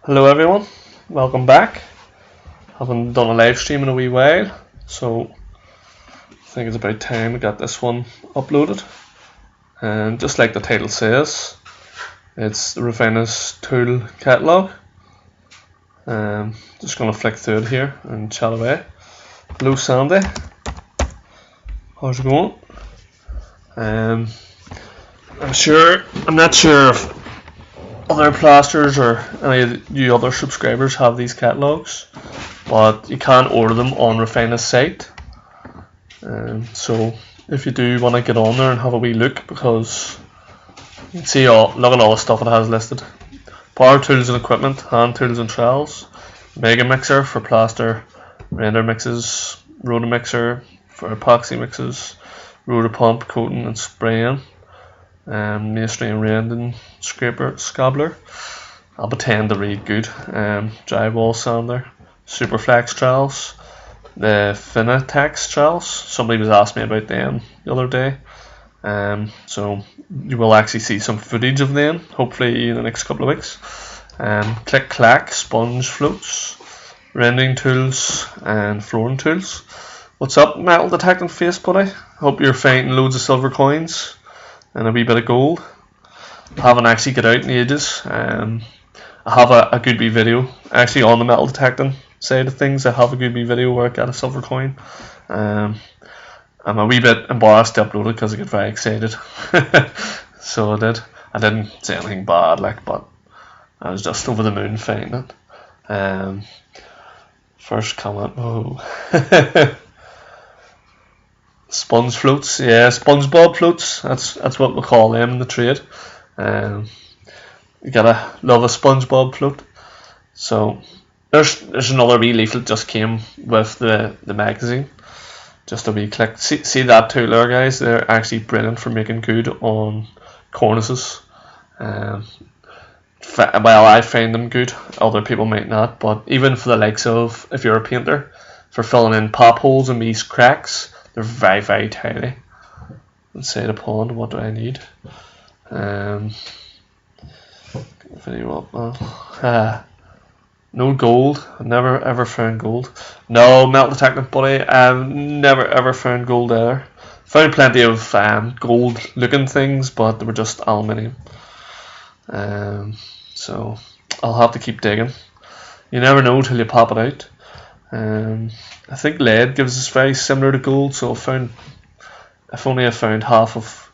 Hello everyone, welcome back. Haven't done a live stream in a wee while, so I think it's about time we got this one uploaded. And just like the title says, it's the REFINA tool catalogue. Just going to flick through it here and chat away. Hello Sandy, how's it going? I'm not sure if other plasters or any of you other subscribers have these catalogues, but you can order them on REFINA's site. So if you do want to get on there and have a wee look, because you can see look at all the stuff it has listed: power tools and equipment, hand tools and trowels, mega mixer for plaster render mixes, rotor mixer for epoxy mixes, rotor pump coating and spraying, masonry and rending scabbler. I'll pretend to read good. Drywal sander, super flex trowels, the Finatex trowels. Somebody was asking me about them the other day. So you will actually see some footage of them hopefully in the next couple of weeks. Click clack sponge floats, rendering tools and flooring tools. What's up, metal detecting face buddy? Hope you're finding loads of silver coins and a wee bit of gold. I haven't actually got out in ages. I have a good wee video actually on the metal detecting side of things. I have a good wee video where I got a silver coin. I'm a wee bit embarrassed to upload it because I get very excited. So I did. I didn't say anything bad, but I was just over the moon finding it. First comment, oh. Sponge floats, yeah, SpongeBob floats. That's what we call them in the trade. You gotta love a SpongeBob float. So there's another wee leaflet just came with the magazine. Just a wee click. See that tool there, guys? They're actually brilliant for making good on cornices. Well, I find them good. Other people might not, but even for the likes of, if you're a painter, for filling in pop holes and these cracks, they're very, very tidy. Inside a pond, what do I need? Video up now. No gold. I've never ever found gold. No, metal detecting buddy. I've never ever found gold there. Found plenty of gold looking things, but they were just aluminium. So I'll have to keep digging. You never know till you pop it out. I think lead gives us very similar to gold, so if only I found half of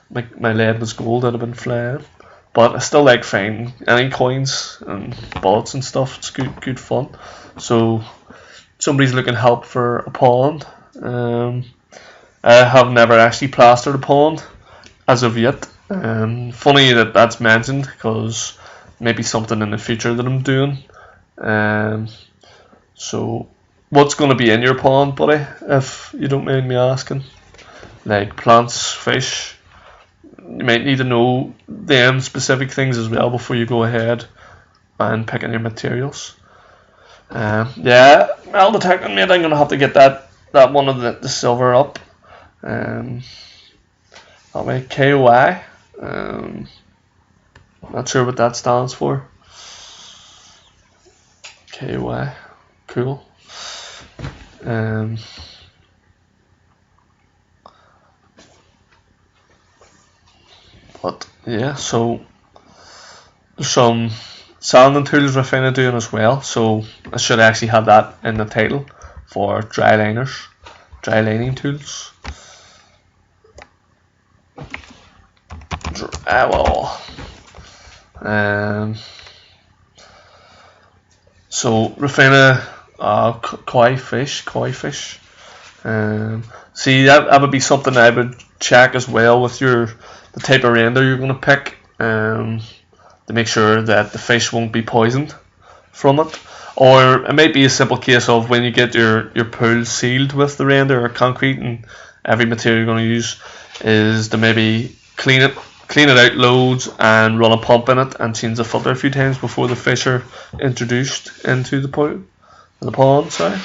my lead was gold, I'd have been flying. But I still like finding any coins and bullets and stuff. It's good fun. So somebody's looking help for a pond. I have never actually plastered a pond as of yet. Funny that that's mentioned, because maybe something in the future that I'm doing. So what's going to be in your pond, buddy, if you don't mind me asking? Like plants, fish. You might need to know them specific things as well before you go ahead and pick your materials. Yeah, metal detecting, mate. I'm going to have to get that one of the silver up. That way, KOI. Not sure what that stands for. KOI. Cool. But yeah, so there's some sanding tools REFINA doing as well. So I should actually have that in the title for dry lining tools. Drywal. So REFINA koi fish. See, that would be something I would check as well with the type of render you're going to pick, to make sure that the fish won't be poisoned from it. Or it might be a simple case of when you get your pool sealed with the render or concrete, and every material you're going to use is to maybe clean it out loads and run a pump in it and change the filter a few times before the fish are introduced into the pond. Sorry.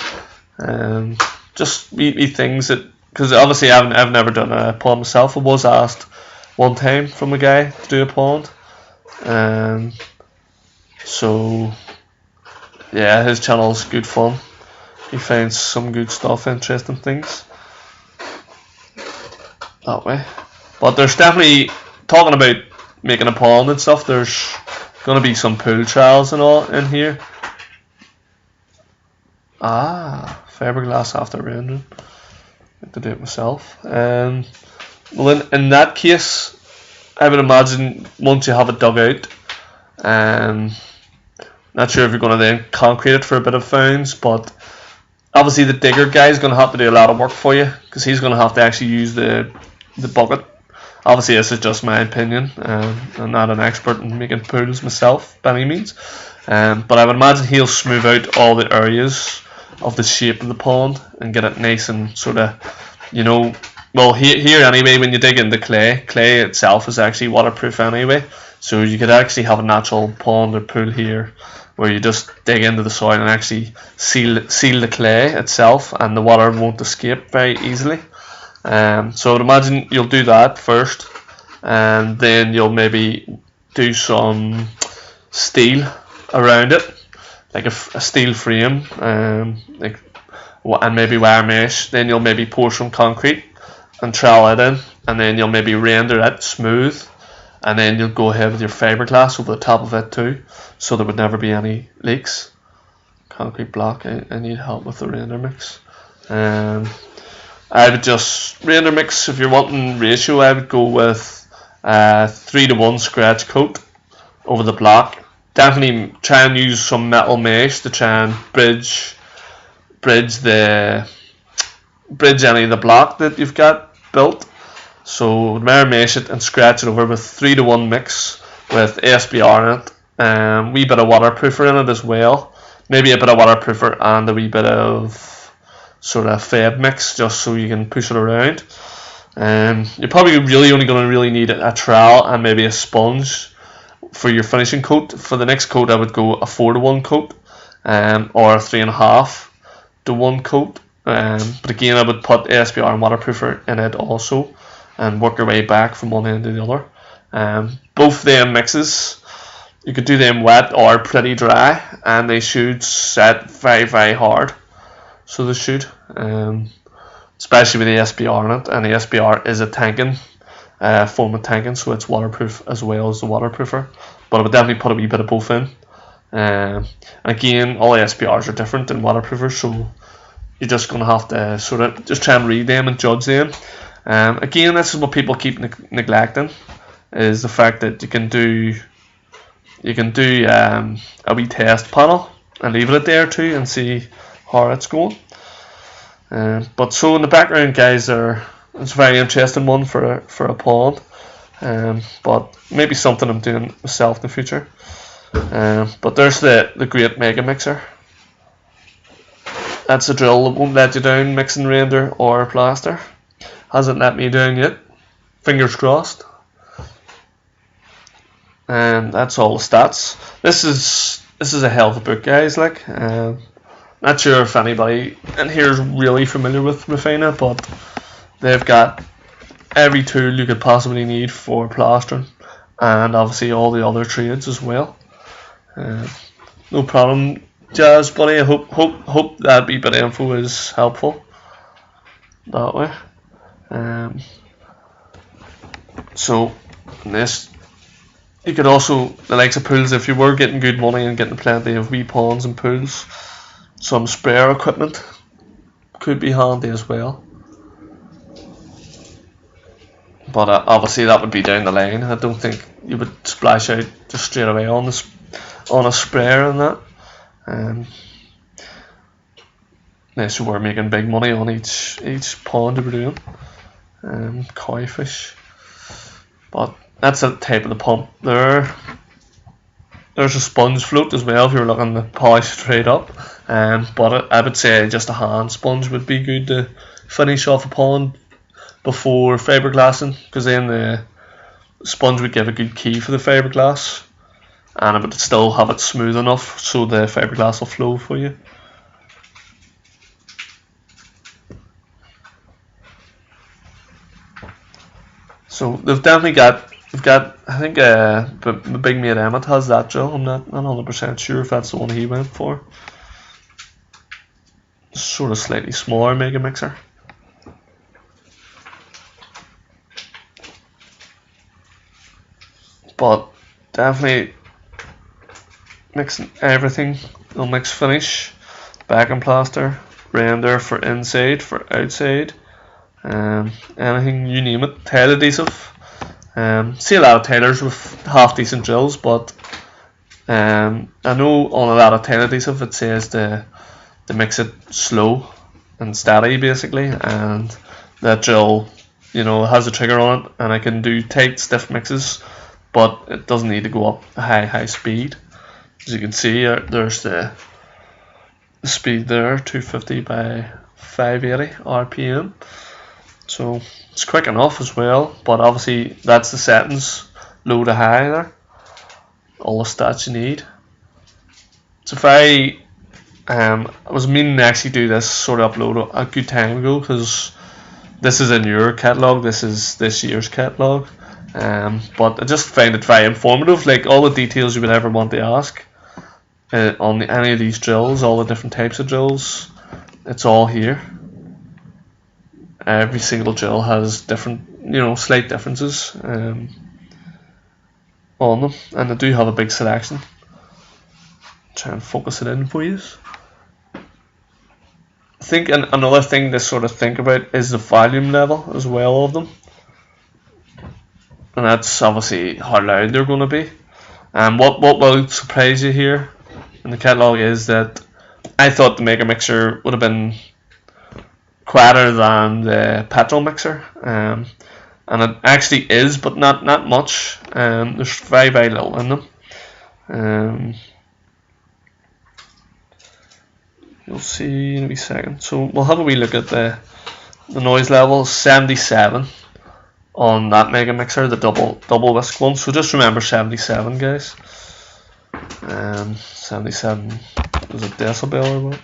Just wee things that, because obviously I've never done a pond myself. I was asked one time from a guy to do a pond, so yeah, his channel's good fun. He finds some good stuff, interesting things that way. But there's definitely, talking about making a pond and stuff, there's gonna be some pool trials and all in here. Fiberglass after rendering. I have to do it myself. Well, in that case, I would imagine once you have it dug out, not sure if you're going to then concrete it for a bit of founds, but obviously the digger guy is going to have to do a lot of work for you, because he's going to have to actually use the bucket. Obviously this is just my opinion, I'm not an expert in making pools myself by any means, but I would imagine he'll smooth out all the areas of the shape of the pond and get it nice and sort of, you know, well here anyway, when you dig into clay itself is actually waterproof anyway, so you could actually have a natural pond or pool here where you just dig into the soil and actually seal the clay itself, and the water won't escape very easily. So I would imagine you'll do that first, and then you'll maybe do some steel around it, like a steel frame, and maybe wire mesh. Then you'll maybe pour some concrete and trowel it in, and then you'll maybe render it smooth, and then you'll go ahead with your fiberglass over the top of it too, so there would never be any leaks. Concrete block, I need help with the render mix. I would just render mix, if you're wanting ratio, I would go with 3:1 scratch coat over the block. Definitely try and use some metal mesh to try and bridge any of the block that you've got built. So mirror mesh it and scratch it over with 3:1 mix with SBR in it, wee bit of waterproofer in it as well, maybe a bit of waterproofer and a wee bit of sort of feb mix, just so you can push it around. You're probably really only going to really need a trowel and maybe a sponge for your finishing coat. For the next coat I would go a 4:1 coat, or a 3.5:1 coat, but again I would put SBR and waterproofer in it also and work your way back from one end to the other. Both them mixes, you could do them wet or pretty dry, and they should set very, very hard. So they should, especially with the SBR in it, and the SBR is a tanking form of tanking, so it's waterproof as well as the waterproofer. But I would definitely put a wee bit of both in. And again, all the SBRs are different than waterproofers, so you're just going to have to sort of just try and read them and judge them. Again, this is what people keep neglecting, is the fact that you can do a wee test panel and leave it there too and see how it's going. But so in the background, guys, it's a very interesting one for a pond, but maybe something I'm doing myself in the future. But there's the great mega mixer. That's a drill that won't let you down mixing render or plaster. Hasn't let me down yet. Fingers crossed. And that's all the stats. This is a hell of a book, guys. Like, not sure if anybody in here is really familiar with REFINA, but they've got every tool you could possibly need for plastering, and obviously all the other trades as well. No problem, Jazz buddy. I hope that wee bit of info is helpful that way. So this, you could also, the likes of pools, if you were getting good money and getting plenty of wee ponds and pools, some sprayer equipment could be handy as well. But obviously that would be down the line. I don't think you would splash out just straight away on a sprayer and that. Unless you were making big money on each pond you were doing. Koi fish. But that's the type of the pump there. There's a sponge float as well if you're looking to polish straight up. But I would say just a hand sponge would be good to finish off a pond before fiberglassing, because then the sponge would give a good key for the fiberglass, and it would still have it smooth enough so the fiberglass will flow for you. So they've definitely got We've got, I think, the big mate Emmett has that drill. I'm not 100% sure if that's the one he went for. Sort of slightly smaller mega mixer. But definitely mixing everything. We'll mix finish, back and plaster, render for inside, for outside, anything you name it. Tile adhesive. See a lot of tailors with half decent drills, but I know on a lot of tile adhesive it says to mix it slow and steady basically, and that drill, you know, has a trigger on it, and I can do tight stiff mixes, but it doesn't need to go up a high speed. As you can see, there's the speed there, 250 by 580 RPM. So it's quick enough as well, but obviously that's the settings, low to high there. All the stats you need. So if I was meaning to actually do this sort of upload a good time ago, because this is in your catalogue, this is this year's catalogue. But I just find it very informative, like all the details you would ever want to ask on any of these drills, all the different types of drills, it's all here. Every single drill has different, you know, slight differences on them, and I do have a big selection. Try and focus it in for you. I think another thing to sort of think about is the volume level as well of them, and that's obviously how loud they're going to be. And what will surprise you here in the catalogue is that I thought the mega mixer would have been quieter than the petrol mixer, and it actually is, but not much. There's very little in them. You'll see in a wee second. So we'll have a wee look at the noise level. 77 on that mega mixer, the double whisk one. So just remember 77, guys. 77 was a decibel or what?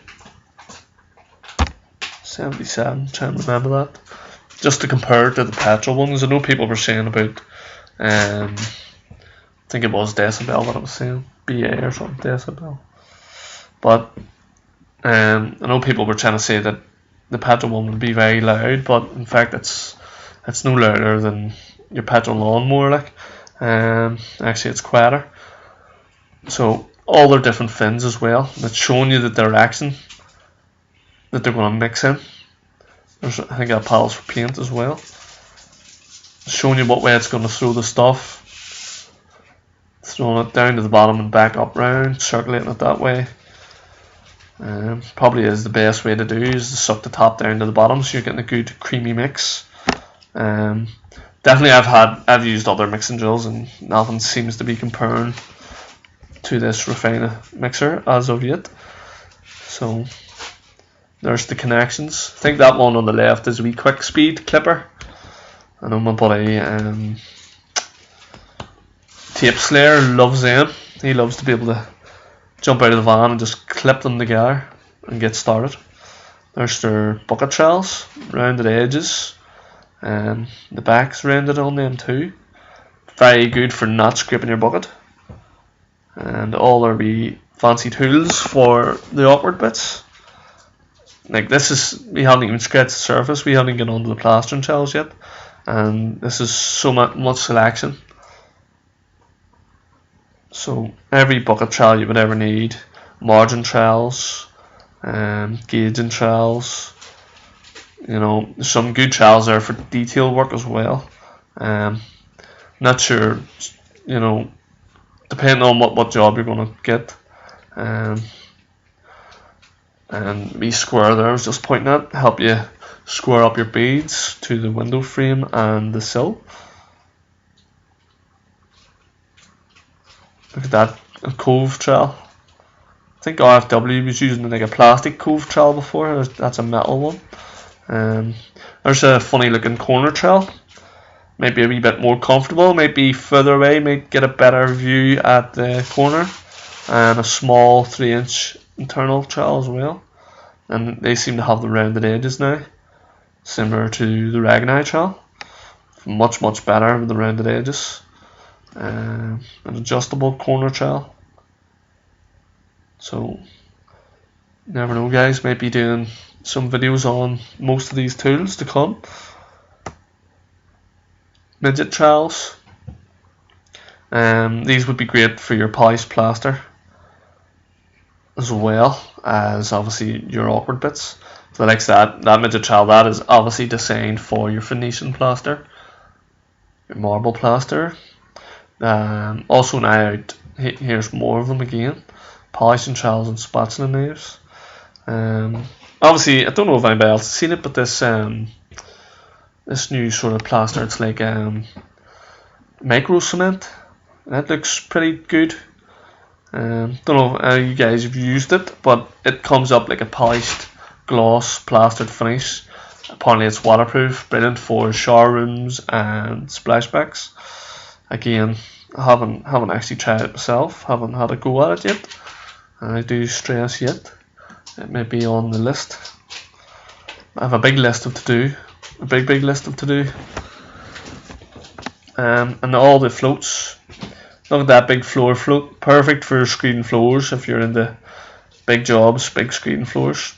77, try and remember that. Just to compare it to the petrol ones. I know people were saying about, I think it was decibel that I was saying, BA or something, decibel. But I know people were trying to say that the petrol one would be very loud, but in fact it's no louder than your petrol lawnmower, like. Actually it's quieter. So all their different fins as well. It's showing you the direction that they're going to mix in. There's, I think, got paddles for paint as well. It's showing you what way it's going to throw the stuff. Throwing it down to the bottom and back up round, circulating it that way. Probably is the best way to do is to suck the top down to the bottom, so you're getting a good creamy mix. Definitely I've used other mixing drills and nothing seems to be comparing to this REFINA mixer as of yet. So there's the connections. I think that one on the left is a wee quick speed clipper. I know my buddy Tape Slayer loves them. He loves to be able to jump out of the van and just clip them together and get started. There's their bucket trowels, rounded edges, and the back's rounded on them too. Very good for not scraping your bucket. And all their wee fancy tools for the awkward bits. Like this is, we haven't even scratched the surface, we haven't got onto the plastering trowels yet, and this is so much selection. So every bucket trowel you would ever need, margin trowels, gauging trowels, you know, there's some good trowels there for detail work as well. Not sure, you know, depending on what job you're going to get. And we square there I was just pointing at, help you square up your beads to the window frame and the sill. Look at that, a cove trowel. I think RFW was using like a plastic cove trowel before. That's a metal one. There's a funny looking corner trowel. Might be a wee bit more comfortable, might be further away, might get a better view at the corner. And a small 3-inch internal trowel as well. And they seem to have the rounded edges now, similar to the Ragnai trowel. Much better with the rounded edges. an adjustable corner trowel. So never know, guys, might be doing some videos on most of these tools to come. Midget trowels. These would be great for your polished plaster, as well as obviously your awkward bits. So like that midget trowel, that is obviously designed for your Venetian plaster, your marble plaster. Also now here's more of them again. Polishing trowels and spatula knives. Obviously I don't know if anybody else has seen it, but this this new sort of plaster, it's like micro cement. That looks pretty good. Don't know if you guys have used it, but it comes up like a polished gloss plastered finish. Apparently it's waterproof, brilliant for shower rooms and splashbacks. Again, I haven't actually tried it myself, haven't had a go at it yet. I do stress yet, it may be on the list. I have a big list of to do, a big list of to do. And all the floats. Look at that big floor float, perfect for screen floors if you're into big jobs, big screen floors.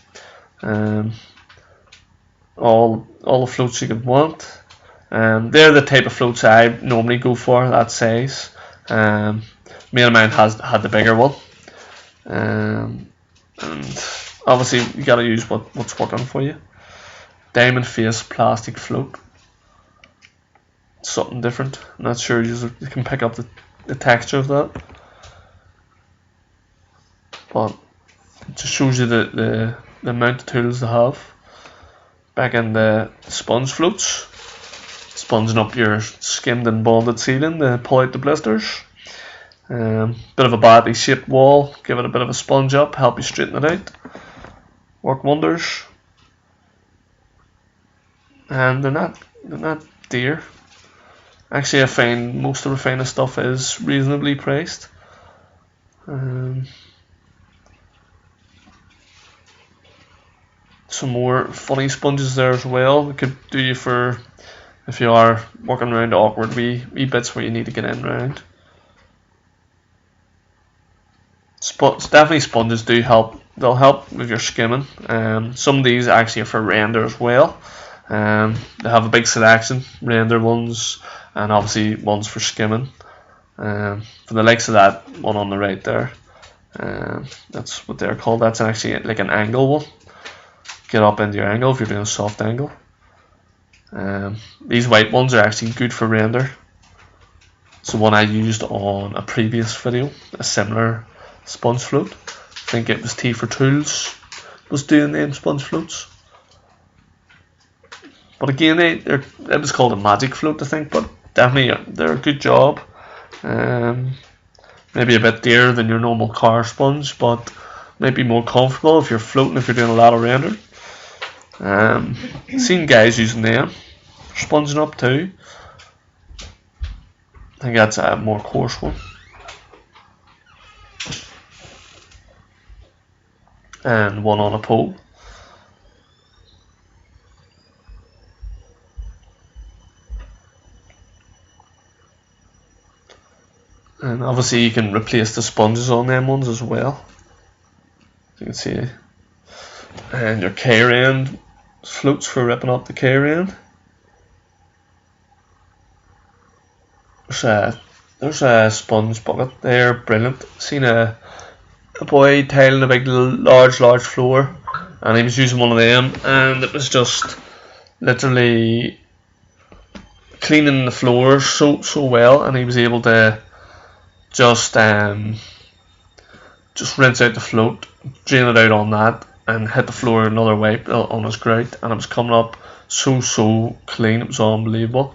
All the floats you could want. They're the type of floats I normally go for, that size. Me and mine had the bigger one. And obviously you gotta use what's working for you. Diamond face plastic float. Something different. I'm not sure you can pick up the texture of that, but it just shows you the amount of tools they have. Back in the sponge floats, sponging up your skimmed and bonded ceiling to pull out the blisters. Bit of a badly shaped wall, give it a bit of a sponge up, help you straighten it out, work wonders. And they're not dear. Actually, I find most of REFINA stuff is reasonably priced. Some more funny sponges there as well. It could do you for if you are working around awkward wee bits where you need to get in around. Definitely sponges do help. They'll help with your skimming. Some of these actually are for render as well. They have a big selection, render ones, and obviously ones for skimming. For the likes of that one on the right there, that's what they're called. That's actually like an angle one. Get up into your angle if you're doing a soft angle. These white ones are actually good for render. It's the one I used on a previous video, a similar sponge float. I think it was T for Tools was doing them sponge floats. But again, it was called a magic float, I think, but definitely they're a good job. Maybe a bit dearer than your normal car sponge, but maybe more comfortable if you're floating, if you're doing a lot of render. Seen guys using them for sponging up too. I think that's a more coarse one. And one on a pole. And obviously you can replace the sponges on them ones as well. You can see. And your K-end floats for ripping up the K-end. There's a sponge bucket there, brilliant. Seen a boy tiling a big large floor, and he was using one of them, and it was just literally cleaning the floor so well, and he was able to just rinse out the float, drain it out on that, and hit the floor another wipe on his grout, and it was coming up so clean. It was unbelievable.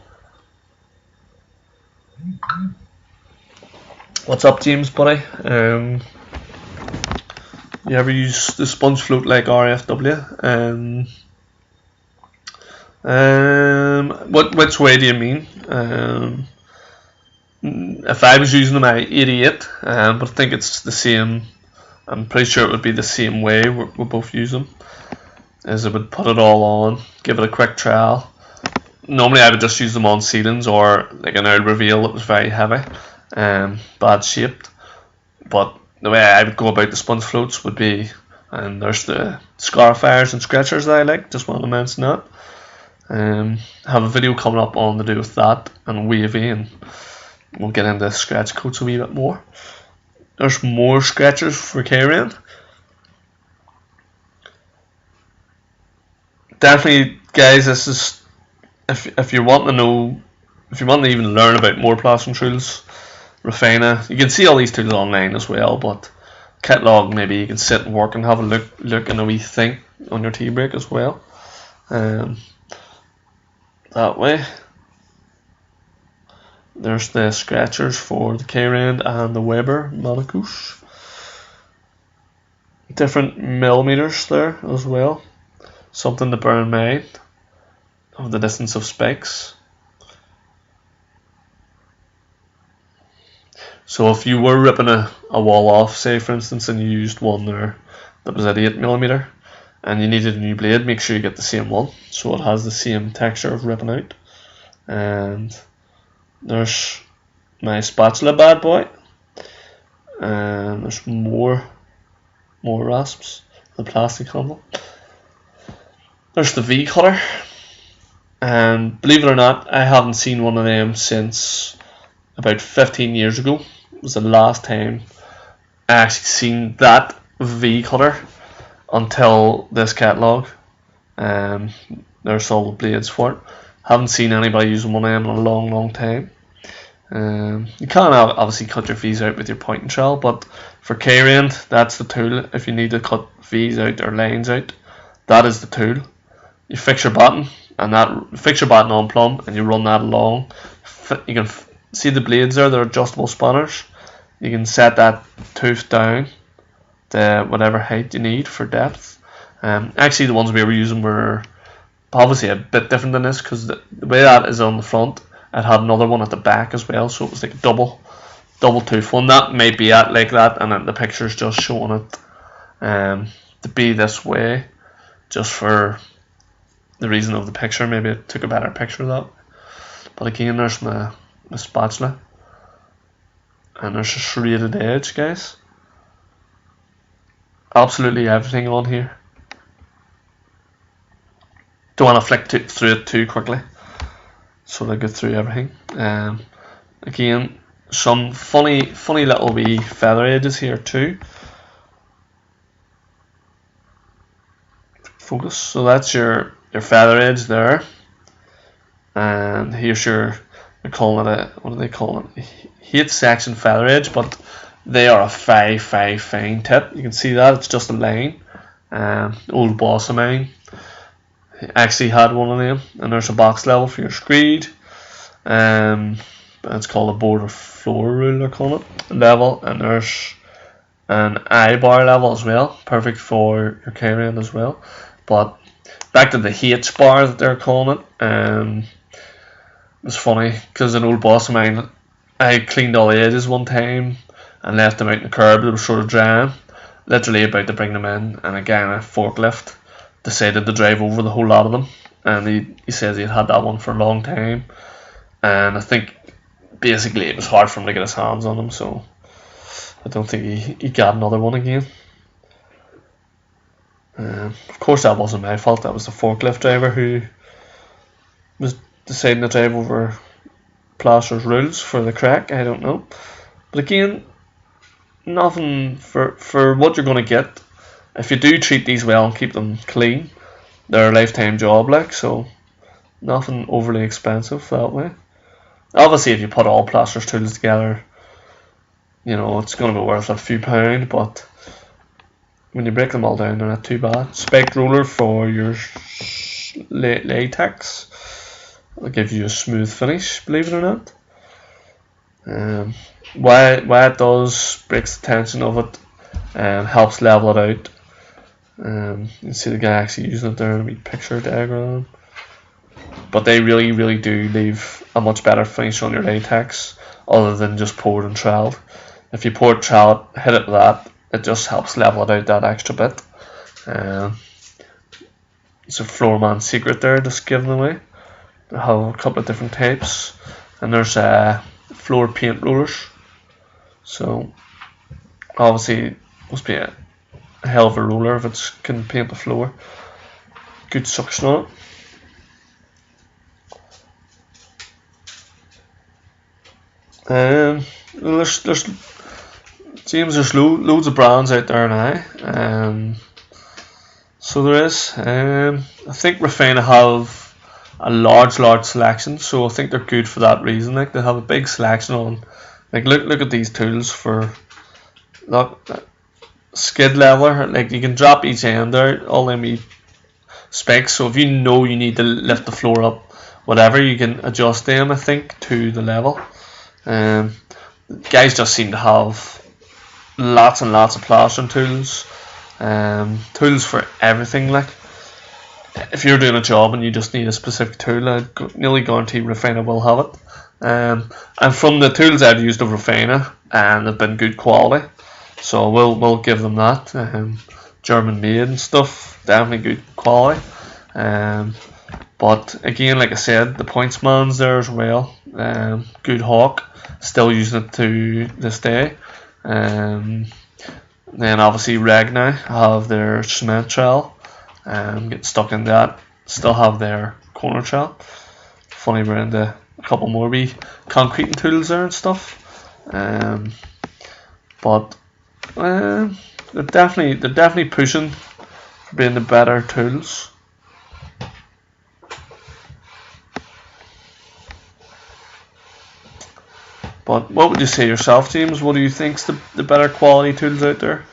What's up, James, buddy? You ever use the sponge float like RFW? Which way do you mean? If I was using them, I 88, but I think it's the same. I'm pretty sure it would be the same way we both use them. As I would put it all on, give it a quick trial. Normally I would just use them on ceilings or like an oil reveal that was very heavy. bad shaped. But the way I would go about the sponge floats would be, and there's the scarifiers and scratchers that I like, just want to mention that. Have a video coming up on to do with that and wavy, and we'll get into scratch coats a wee bit more. There's more scratchers for carrying. Definitely, guys, this is if you want to know, if you want to even learn about more plastering tools, REFINA. You can see all these tools online as well, but catalogue, maybe you can sit and work and have a look and a wee thing on your tea break as well. That way. There's the scratchers for the K-Rand and the Weber Manicouche. Different millimeters there as well. Something to bear in mind of the distance of spikes. So if you were ripping a wall off, say for instance, and you used one there that was at 8mm and you needed a new blade, make sure you get the same one so it has the same texture of ripping out. And there's my spatula bad boy, and there's more rasps, the plastic handle. There's the V cutter, and believe it or not, I haven't seen one of them since about 15 years ago. It was the last time I actually seen that V cutter until this catalogue. There's all the blades for it. Haven't seen anybody using one of them in a long time. You can obviously cut your V's out with your point and trowel, but for K-Rand, that's the tool. If you need to cut V's out or lines out, that is the tool. You fix your button, and that fix your button on plumb, and you run that along. You can see the blades there; they're adjustable spanners. You can set that tooth down to whatever height you need for depth. Actually, the ones we were using were obviously a bit different than this, because the way that is on the front, it had another one at the back as well, so it was like a double tooth one. That may be at like that, and then the picture's just showing it to be this way, just for the reason of the picture. Maybe it took a better picture of that. But again, there's my spatula, and there's a serrated edge, guys. Absolutely everything on here. Don't want to flick through it too quickly, so I go through everything. Again, some funny little wee feather edges here too. Focus. So that's your feather edge there, and here's your, they're calling it a, what do they call it? 8 section feather edge, but they are a 5 fine tip. You can see that it's just a line. Old boss of mine actually had one of them, and there's a box level for your screed. It's called a border floor rule, they're calling it, level, and there's an eye bar level as well, perfect for your K-Rand as well. But back to the H bar that they're calling it. It's funny because an old boss of mine, I cleaned all the edges one time and left them out in the curb. They were sort of drying, literally about to bring them in, and a guy in a forklift decided to drive over the whole lot of them, and he says he had that one for a long time, and I think basically it was hard for him to get his hands on them, so I don't think he got another one again. Of course that wasn't my fault, that was the forklift driver who was deciding to drive over Plaster's rules for the crack. I don't know, but again, nothing for what you're going to get. If you do treat these well and keep them clean, they're a lifetime job, like, so nothing overly expensive that way. Obviously, if you put all Plaster's tools together, you know, it's going to be worth a few pound, but when you break them all down, they're not too bad. Spiked roller for your latex. It'll give you a smooth finish, believe it or not. Why it does, breaks the tension of it, helps level it out. You can see the guy actually using it there in a wee picture diagram. But they really do leave a much better finish on your latex, other than just poured and troweled. If you pour it, trowel it, hit it with that, it just helps level it out that extra bit. It's a floorman secret there, just giving away. They have a couple of different types, and there's floor paint rollers So obviously must be a hell of a roller if it can paint the floor. Good suction on it. There's James, there's loads of brands out there now. So there is. I think REFINA have a large selection, so I think they're good for that reason. Like, they have a big selection on. Like, look at these tools for skid leveler. Like, you can drop each end there, all them specs. So if you know you need to lift the floor up, whatever, you can adjust them, I think, to the level. Guys just seem to have lots and lots of plastering tools, tools for everything. Like, if you're doing a job and you just need a specific tool, I nearly guarantee REFINA will have it. And from the tools I've used of REFINA, and they've been good quality, so we'll give them that. German made and stuff, definitely good quality. But again, like I said, the POINTSMAN's there as well. Good hawk, still using it to this day. Then obviously Regna have their cement trowel, getting stuck in that. Still have their corner trowel. Funny, we're into a couple more wee concreting tools there and stuff. But they're definitely pushing for being the better tools. But what would you say yourself, James? What do you think's the better quality tools out there?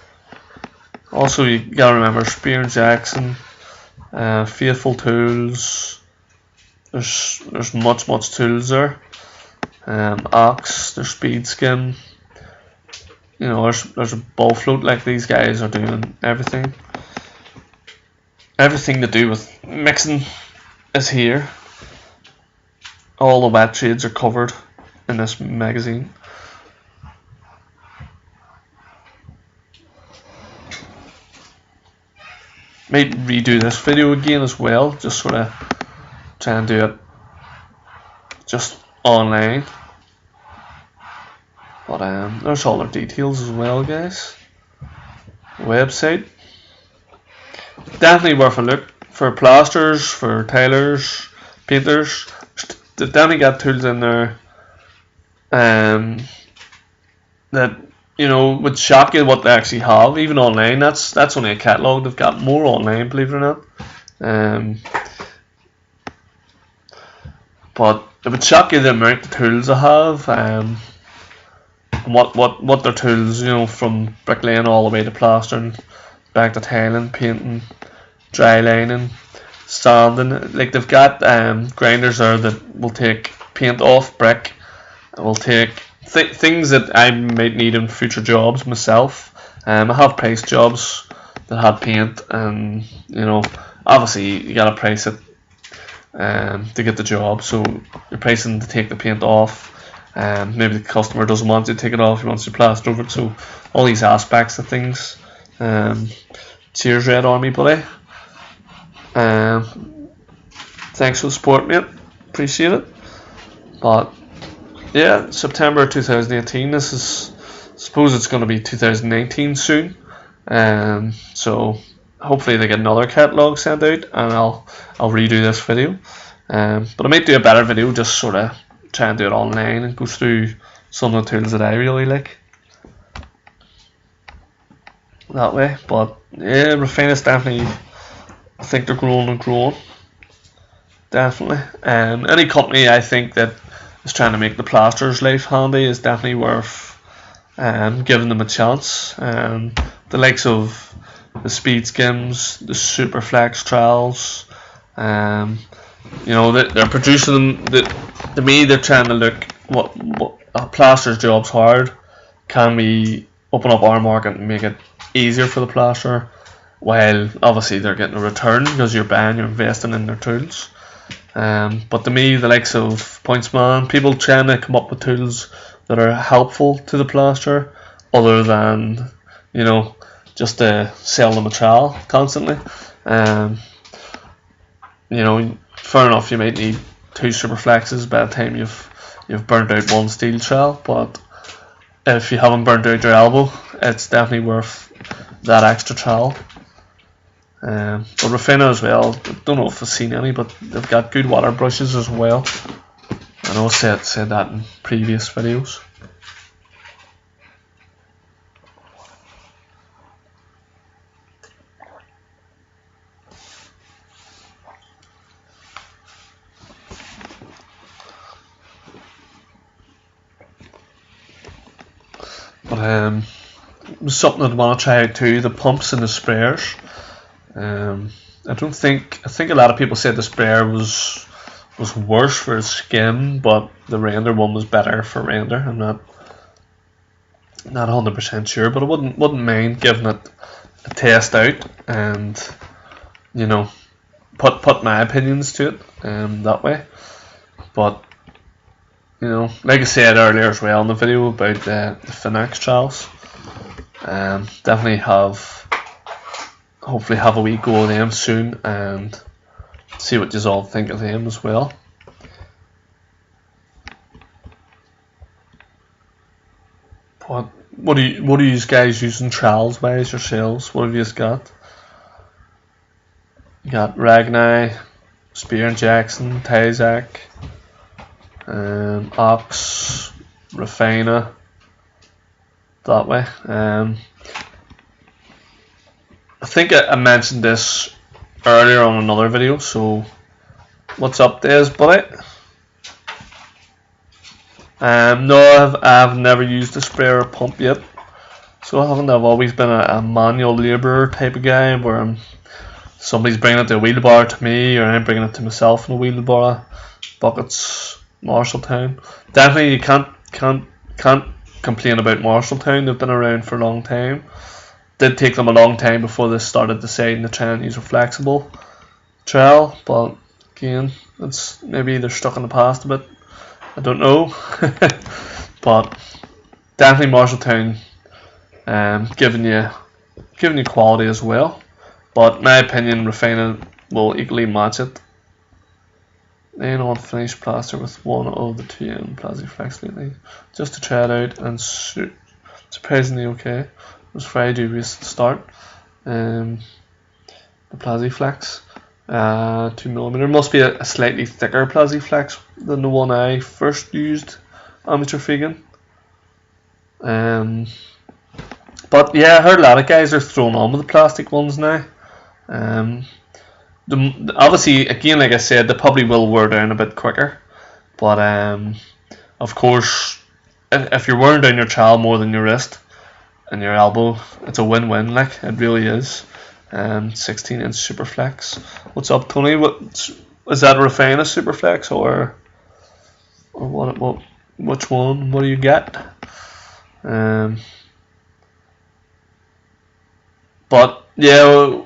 Also, you gotta remember Spear and Jackson, Faithful Tools. There's much tools there. Ox, there's Speed Skim. You know, there's a ball float. Like, these guys are doing everything. Everything to do with mixing is here. All the wet trades are covered in this magazine. Might redo this video again as well, just sort of try and do it just online. But there's all their details as well, guys. Website, definitely worth a look for plasters, for tailors, painters. They've definitely got tools in there that, you know, would shock you what they actually have. Even online, that's only a catalogue. They've got more online, believe it or not. But it would shock you the amount of tools they have. What their tools, you know, from bricklaying all the way to plastering, back to tiling, painting, dry lining, sanding. Like, they've got grinders there that will take paint off brick. It will take things that I might need in future jobs myself. I have priced jobs that had paint, and, you know, obviously you gotta price it to get the job. So you're pricing to take the paint off. Maybe the customer doesn't want to take it off, he wants to plaster over it. So all these aspects of things. Cheers, Red Army, buddy. Thanks for the support, mate. Appreciate it. But yeah, September 2018. This is, I suppose it's going to be 2019 soon. So hopefully they get another catalogue sent out, and I'll redo this video. But I might do a better video, just sort of try and do it online and go through some of the tools that I really like that way. But yeah, REFINA's definitely, I think they're growing and growing. Definitely. Any company I think that is trying to make the plasterer's life handy is definitely worth giving them a chance. The likes of the Speed Skims, the Super Flex Trowels, you know, they're producing them. To me, they're trying to look what a plasterer's job's hard. Can we open up our market and make it easier for the plasterer? While obviously they're getting a return because you're investing in their tools. But to me, the likes of POINTSMAN, people trying to come up with tools that are helpful to the plasterer, other than, you know, just to sell them a trowel constantly. You know, fair enough, you might need 2 super flexes by the time you've burnt out 1 steel trowel, but if you haven't burnt out your elbow, it's definitely worth that extra trowel. But REFINA as well, I don't know if I've seen any, but they've got good water brushes as well. I know I said that in previous videos. But something I'd want to try out too, the pumps and the sprayers. I think a lot of people said the sprayer was worse for skim, but the render one was better for render. I'm not 100% sure, but I wouldn't mind giving it a test out and, you know, put my opinions to it that way. But, you know, like I said earlier as well in the video about the FINAX trowels, definitely hopefully have a wee go at them soon and see what you all think of them as well. What are you guys using trowels wise yourselves? What have you got? You got Ragnai, Spear & Jackson, Tizak, Ox, REFINA, that way. I think I mentioned this earlier on another video, so what's up, Des, buddy? No, I've never used a sprayer or pump yet, so I haven't. I've always been a manual labourer type of guy, where somebody's bringing it to a wheelbarrow to me, or I'm bringing it to myself in a wheelbarrow. Buckets, Marshalltown. Definitely, you can't complain about Marshalltown. They've been around for a long time. Did take them a long time before they started deciding to try and use a flexible trowel, but again, it's maybe they're stuck in the past a bit. I don't know. But definitely Marshalltown giving you quality as well. But in my opinion, REFINA will equally match it. Then on finished plaster with one of the two in PLASTER lately, just to try it out, and surprisingly okay. It was very dubious at the start. The PLASTER 2mm must be a slightly thicker PLASTER than the one I first used, amateur figging. But yeah, I heard a lot of guys are throwing on with the plastic ones now. Obviously, again, like I said, they probably will wear down a bit quicker. But of course, if you're wearing down your trowel more than your wrist and your elbow, it's a win-win. Like, it really is. 16-inch super flex. What's up, Tony? What is that? REFINA super flex or what? Which one? What do you get? But yeah,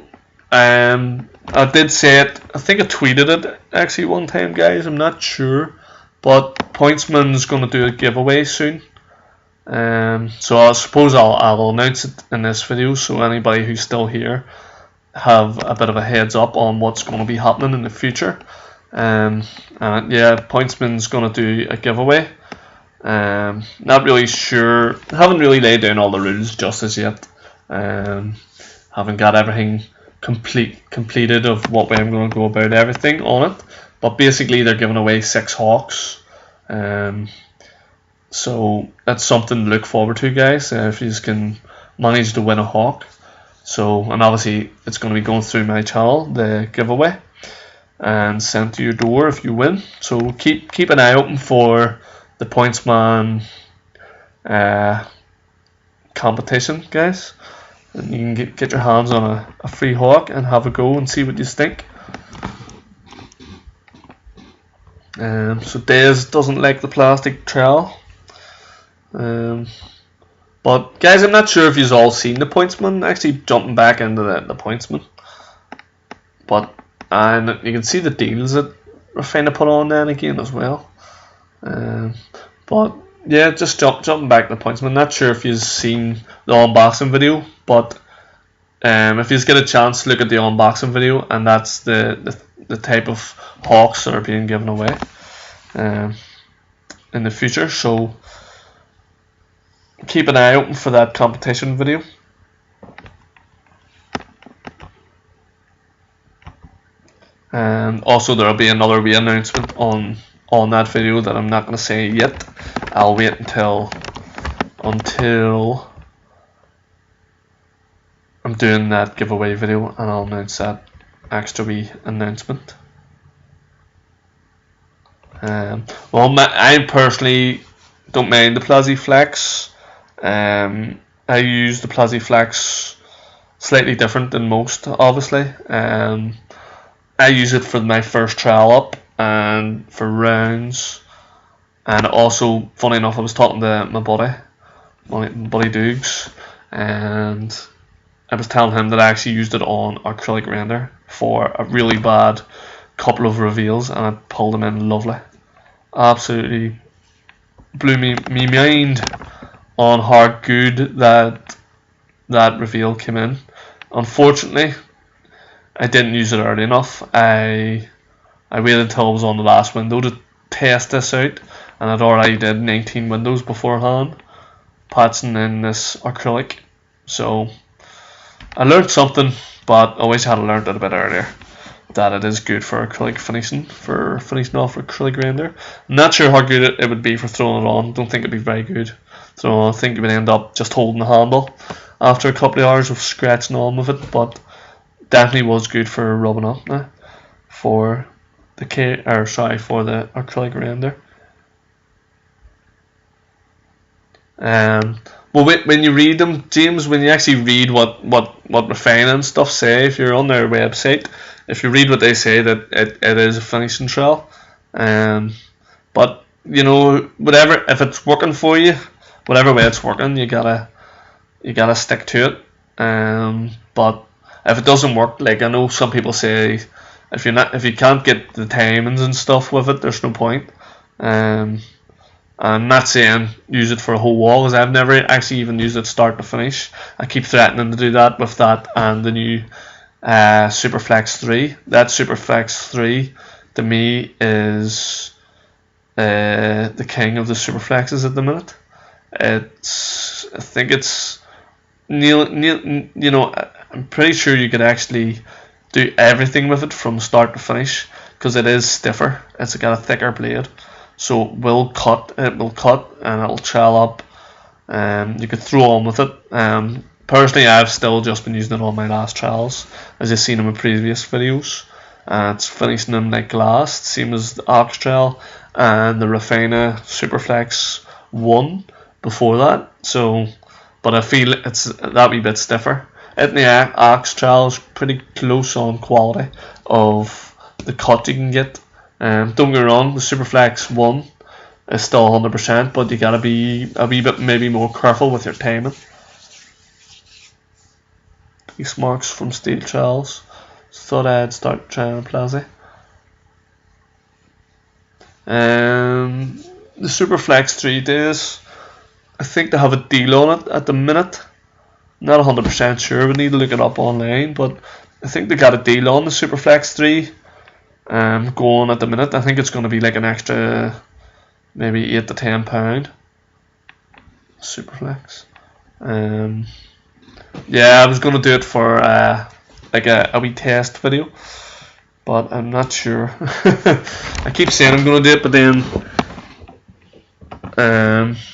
I did say it. I think I tweeted it actually one time, guys. I'm not sure, but POINTSMAN's going to do a giveaway soon. So I suppose I'll announce it in this video, so anybody who's still here have a bit of a heads up on what's going to be happening in the future. Yeah, POINTSMAN's going to do a giveaway. Not really sure. Haven't really laid down all the rules just as yet. Haven't got everything completed of what way I'm going to go about everything on it. But basically, they're giving away 6 hawks. So that's something to look forward to, guys. If you can manage to win a hawk. So, and obviously it's going to be going through my channel, the giveaway, and sent to your door if you win. So keep an eye open for the POINTSMAN competition, guys. And you can get your hands on a free hawk and have a go and see what you think. So Des doesn't like the plastic trowel. But guys, I'm not sure if you've all seen the POINTSMAN. Actually, jumping back into the POINTSMAN. And you can see the deals that REFINA put on then again as well. But yeah, just jumping back to the POINTSMAN. Not sure if you've seen the unboxing video, but if you get a chance, look at the unboxing video, and that's the type of hawks that are being given away in the future. So keep an eye open for that competition video. And also there'll be another wee announcement on that video that I'm not going to say yet. I'll wait until I'm doing that giveaway video, and I'll announce that extra wee announcement. Well, I personally don't mind the PLASTER. I use the PLASTER slightly different than most, obviously. I use it for my first trowel up and for rounds, and also, funny enough, I was talking to my buddy Dukes, and I was telling him that I actually used it on acrylic render for a really bad couple of reveals, and it pulled them in lovely. Absolutely blew me mind on how good that reveal came in. Unfortunately, I didn't use it early enough. I waited until I was on the last window to test this out, and I'd already did 19 windows beforehand, patching in this acrylic. So I learned something, but I wish I had learned it a bit earlier, that it is good for acrylic finishing, for finishing off acrylic render. I'm not sure how good it would be for throwing it on. Don't think it'd be very good. So I think you would end up just holding the handle after a couple of hours of scratching on with it, but definitely was good for rubbing up now for the acrylic render. Well, when you read them, James, when you actually read what REFINA and stuff say, if you're on their website, if you read what they say, that it is a finishing trowel, but you know, whatever, if it's working for you, whatever way it's working, you gotta stick to it. But if it doesn't work, like I know some people say, if you can't get the timings and stuff with it, there's no point. I'm not saying use it for a whole wall, because I've never actually even used it start to finish. I keep threatening to do that with that and the new Super Flex 3. That Super Flex 3 to me is the king of the Super Flexes at the minute. I think it's you know, I'm pretty sure you could actually do everything with it from start to finish, because it is stiffer. It's got a thicker blade. So it will cut, and it'll trowel up. You could throw on with it. Personally, I've still just been using it on my last trowels, as you've seen in my previous videos. It's finishing them like glass, same as the Ox trowel and the REFINA Super Flex 1 before that. So, but I feel it's that wee bit stiffer. The Ox trowel is pretty close on quality of the cut you can get. Don't get me wrong, the Super Flex 1 is still 100%, but you gotta be a wee bit maybe more careful with your timing. These marks from steel trowels. Thought I'd start trying Plaza. The Super Flex 3 days, I think they have a deal on it at the minute. Not 100% sure, we need to look it up online, but I think they got a deal on the Super Flex 3. Going at the minute. I think it's going to be like an extra maybe £8 to £10 Superflex. Yeah, I was going to do it for like a wee test video, but I'm not sure. I keep saying I'm going to do it, but then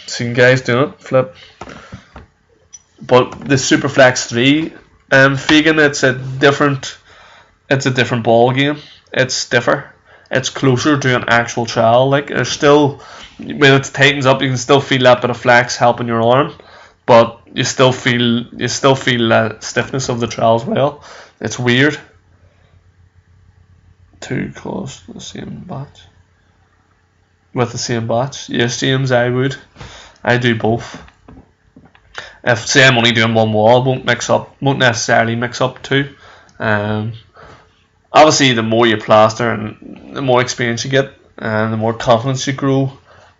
seeing guys doing it, flip. But the Superflex 3, Fagan, it's a different ball game. It's stiffer. It's closer to an actual trowel. Like, there's still, when it tightens up, you can still feel that bit of flex helping your arm, but you still feel that stiffness of the trowel as well. It's weird. Too close to the same batch. With the same batch, yes, James, I do both. If say I'm only doing one wall, won't necessarily mix up two. Obviously, the more you plaster and the more experience you get and the more confidence you grow,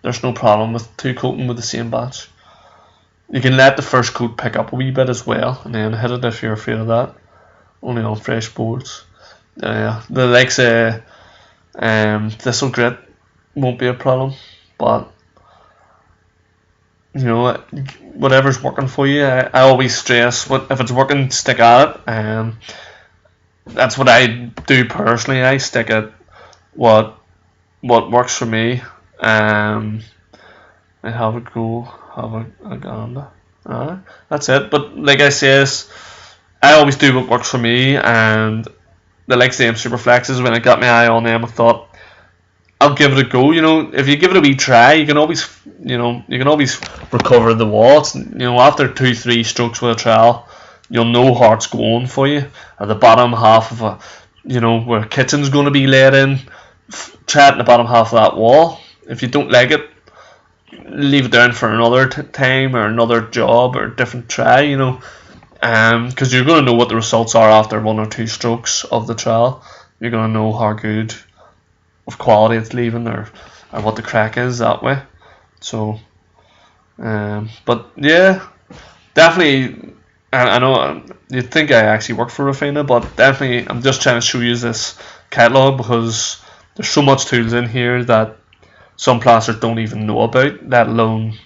there's no problem with two coating with the same batch. You can let the first coat pick up a wee bit as well, and then hit it if you're afraid of that. Only on fresh boards. The likes of thistle grit won't be a problem, but you know, whatever's working for you. I always stress, what if it's working, stick at it. That's what I do personally. I stick at what works for me. I have a goal, have a gander. That's it. But like I says, I always do what works for me, and the likes of them super flexes, when I got my eye on them, I thought I'll give it a go. You know, if you give it a wee try, you can always, recover the wall. It's, after 2-3 strokes with a trowel, you'll know how it's going for you. At the bottom half of where a kitchen's going to be laid in, try it in the bottom half of that wall. If you don't like it, leave it down for another time or another job or a different try. Because you're going to know what the results are after 1 or 2 strokes of the trowel. You're going to know how good of quality it's leaving, or what the crack is that way. So, but yeah, definitely. I know you'd think I actually work for REFINA, but definitely I'm just trying to show you this catalogue because there's so much tools in here that some plasters don't even know about, let alone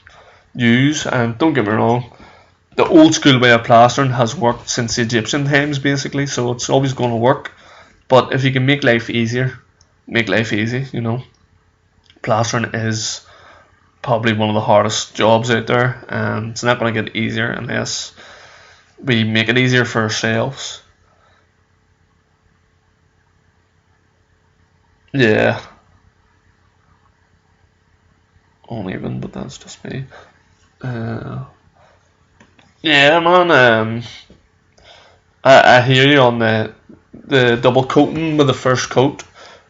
use. And don't get me wrong, the old school way of plastering has worked since the Egyptian times basically, so it's always going to work. But if you can make life easier, make life easy. Plastering is probably one of the hardest jobs out there, and it's not going to get easier unless we make it easier for ourselves. Yeah, uneven, but that's just me. Yeah, man. I hear you on the double coating with the first coat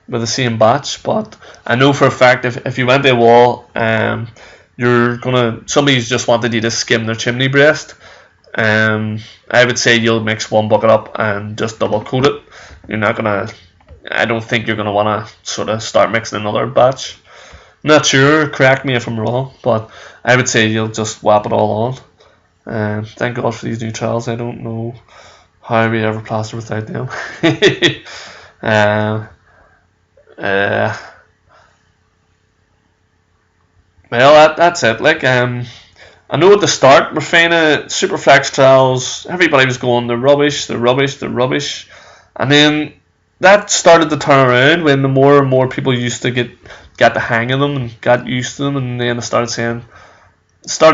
with the same batch, but I know for a fact if you went to a wall, somebody's just wanted you to skim their chimney breast. I would say you'll mix one bucket up and just double coat it. You're not gonna. I don't think you're gonna wanna sort of start mixing another batch. Not sure. Correct me if I'm wrong, but I would say you'll just whap it all on. Thank God for these new trowels. I don't know how we ever plaster without them. Well, that's it. I know at the start, REFINA Super Flex trowels, everybody was going, they're rubbish, and then that started to turn around when the more and more people used to get the hang of them and got used to them, and then they started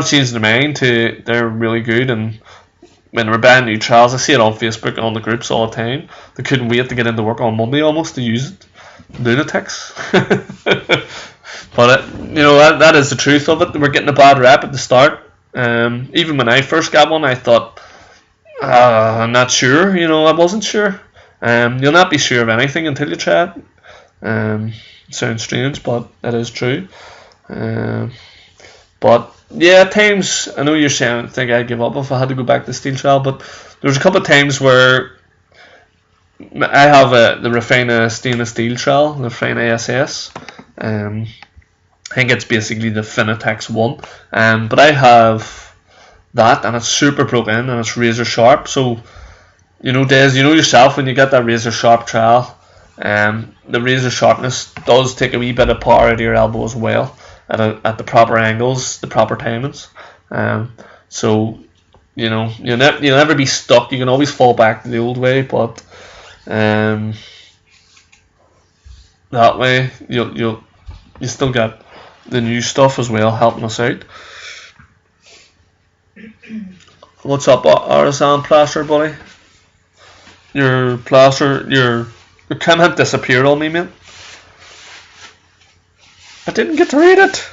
changing their mind to they're really good. And when they were buying new trowels, I see it on Facebook and on the groups all the time. They couldn't wait to get into work on Monday almost to use it. Lunatics. But that is the truth of it. We're getting a bad rep at the start. Even when I first got one, I thought, I'm not sure. I wasn't sure. You'll not be sure of anything until you try it. It sounds strange, but that is true. But yeah, at times I know you're saying I think I'd give up if I had to go back to steel trowel, but there's a couple of times where I have the REFINA stainless steel trowel, the REFINA SS. I think it's basically the Finitex one, but I have that, and it's super broken in and it's razor sharp. So Des, yourself, when you get that razor sharp trowel, the razor sharpness does take a wee bit of power out of your elbow as well at the proper angles, the proper timings. So you'll never be stuck. You can always fall back to the old way, but that way you still get the new stuff as well helping us out. What's up, Artisan Plaster, buddy? Your plaster, your comment disappeared on me, mate. I didn't get to read it.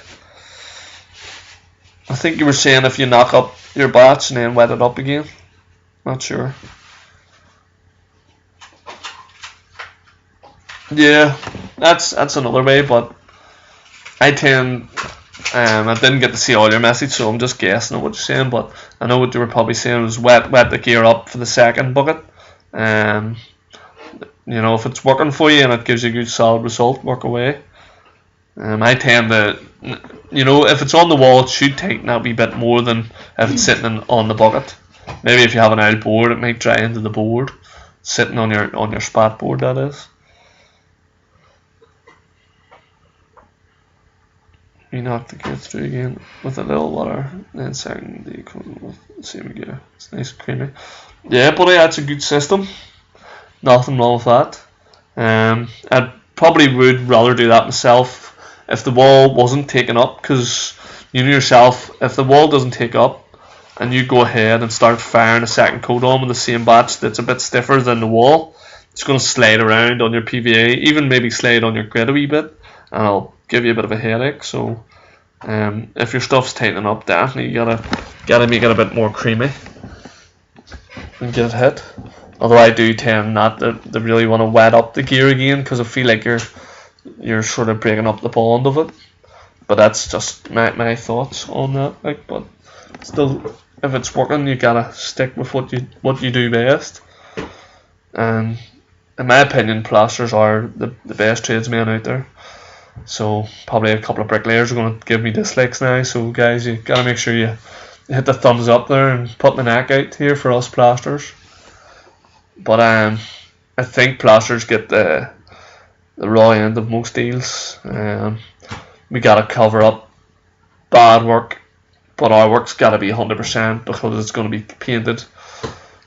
I think you were saying if you knock up your batch and then wet it up again. Not sure. Yeah, that's another way, but I tend, I didn't get to see all your message, so I'm just guessing at what you're saying, but I know what you were probably saying was wet the gear up for the second bucket. If it's working for you and it gives you a good solid result, work away. I tend to, if it's on the wall, it should tighten a wee bit more than if it's sitting on the bucket. Maybe if you have an old board, it might dry into the board, sitting on your spat board, that is. we knock the gear through again with a little water, then second the equivalent with the same gear. It's nice and creamy. Yeah, buddy, that's a good system. Nothing wrong with that. I probably would rather do that myself if the wall wasn't taken up, because you know yourself, if the wall doesn't take up and you go ahead and start firing a second coat on with the same batch that's a bit stiffer than the wall, it's going to slide around on your PVA, even maybe slide on your grid a wee bit, and it'll give you a bit of a headache. So if your stuff's tightening up, definitely you gotta make it a bit more creamy and get it hit. Although I do tend not to really want to wet up the gear again, because I feel like you're sort of breaking up the bond of it. But that's just my thoughts on that. Like, but still, if it's working, you gotta stick with what you do best. And in my opinion, plasters are the best tradesmen out there. So probably a couple of bricklayers are going to give me dislikes now. So guys, you gotta make sure you hit the thumbs up there and put my neck out here for us plasters. But I think plasters get the raw end of most deals. We gotta cover up bad work, but our work's gotta be 100% because it's going to be painted.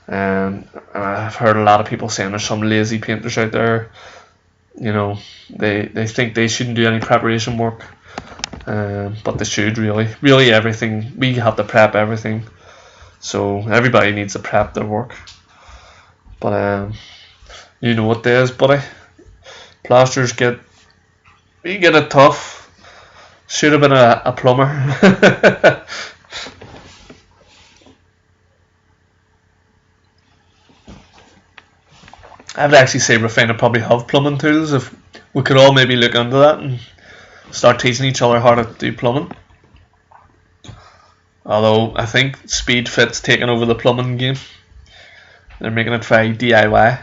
And I've heard a lot of people saying there's some lazy painters out there. You know, they think they shouldn't do any preparation work, but they should really everything. We have to prep everything, so everybody needs to prep their work. But you know what it is, buddy. Plasters get it tough. Should have been a plumber. I would actually say REFINA probably have plumbing tools. If we could all maybe look into that and start teaching each other how to do plumbing. Although I think Speed Fit's taking over the plumbing game. They're making it very DIY.